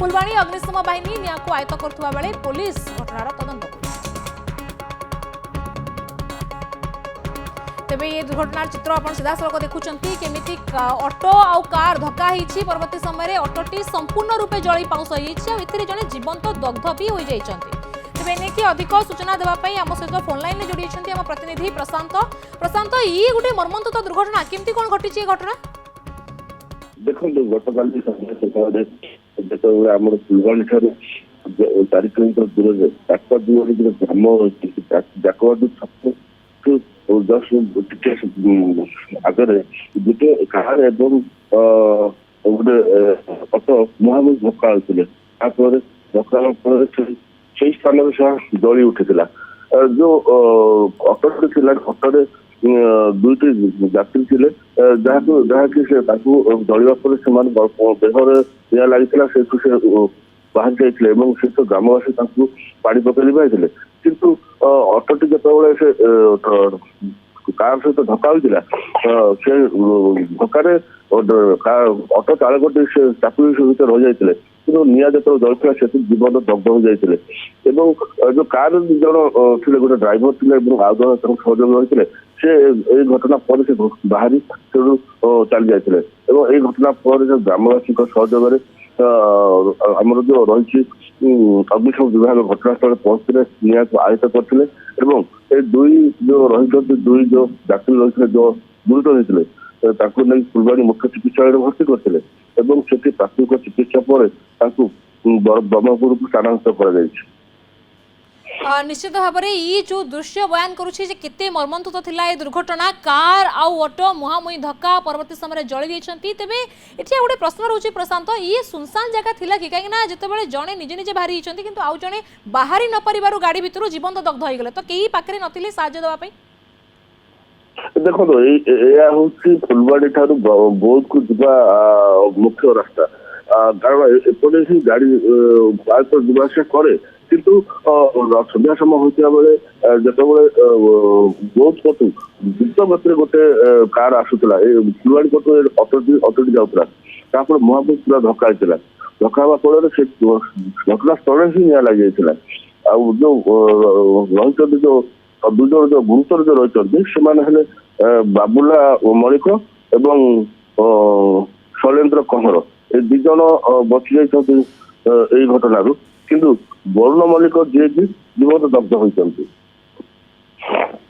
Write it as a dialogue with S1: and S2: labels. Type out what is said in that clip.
S1: फुलवाणी अग्निशम बाहिनी निया को आयत्त करुवा बेले पुलिस घटनार तदंत तेबे ये दुर्घटनार चित्र आपण सीधा सड़क देखुचंती केमिति ऑटो आ कार धक्का हिची परवर्ती समय ऑटोटी संपूर्ण रूपे जली पाउस हिची आ इथिरे जने जीवंत दग्ध भी होई जाइचंती तेबे नेकी अधिक सूचना देबा पई हम सहित फोन लाइन ले जोड़ी छंती हम प्रतिनिधि प्रशांत ये गुटे मर्मन्तुद दुर्घटना केमिति कोन घटिची ये घटना
S2: देखो गतकाली जो आम फुलवाणी ठार 4 किलोमीटर दूर डाक्तर ग्राम जाकबाद छक आगे गोटे कार एवं गोटे ऑटो मुहांमुही धक्का होते धक्का से स्थान जली उठी जो ऑटो थी ऑटो दुईटी यात्री थे जहाँकि जलिया देहर निया लगी से बाहर जाते से ग्रामवासी पानी पकड़ पाई किंतु ऑटोटी जो से कार सहित धक्का होता से धक्के ऑटो चालक से चाकरी सहित रही जाते कि निया जो जलता से जीवन दग्ध हो जाते जो कार जन थे गोटे ड्राइवर थे आउ जन सहयोग रही से घटना पर से बाहरी चली जाते ये घटना पर ग्रामवासी सहयोग आमर जो रही अग्निशम विभाग घटनास्थल पहुंचते निया को आयत्त करते दुई जो रही दुई जो यात्री रही जो गुरुतर होते फुलवाणी मुख्य चिकित्सालय भर्ती करते प्राथमिक चिकित्सा पर ब्रह्मपुर को स्थानांतर कर
S1: निश्चित भाव में ये जो दृश्य बयान करुच्छे केते मर्मन्तुद थिला ए दुर्घटना कार आउ ऑटो मुहांमुही धक्का परवर्ती समय जली जाइछंती तेबे एठी गोटे प्रश्न रहउछि प्रशांत ये सुनसान जगह थिला कि काहे ना जतबेले जणे निजे निजे बाहरी हिचंती किंतु आउ जणे बाहरी न परिबारु गाड़ी भितरु जीवंत दग्ध होई गेले तो केही पाखरे नथिले साहाय्य देबा पई
S2: देखो तो या होछि फुलवाड़ी ठारू बौद्ध को जिबा मुख्य रास्ता कारण एपटे ही गाड़ी बाइक पर जिबा से करे किंतु संध्या समय होता बेले जो बौद्ध पटू द्रुत गति गोटे कार आसूला फुलवाड़ी पटू ऑटोटी जाऊला मुहांमुही पूरा धक्का होता धक्का हवा फल से घटनास्थल ही निया लगी जाता जो रही जो दुई जन जो गुरुतर जो रही से बाबुला मणिक एवं शैलेन्द्र कंहर ये दी जन बची जाती घटना किंतु वरुण मल्लिक जी जीवन दग्ध होती।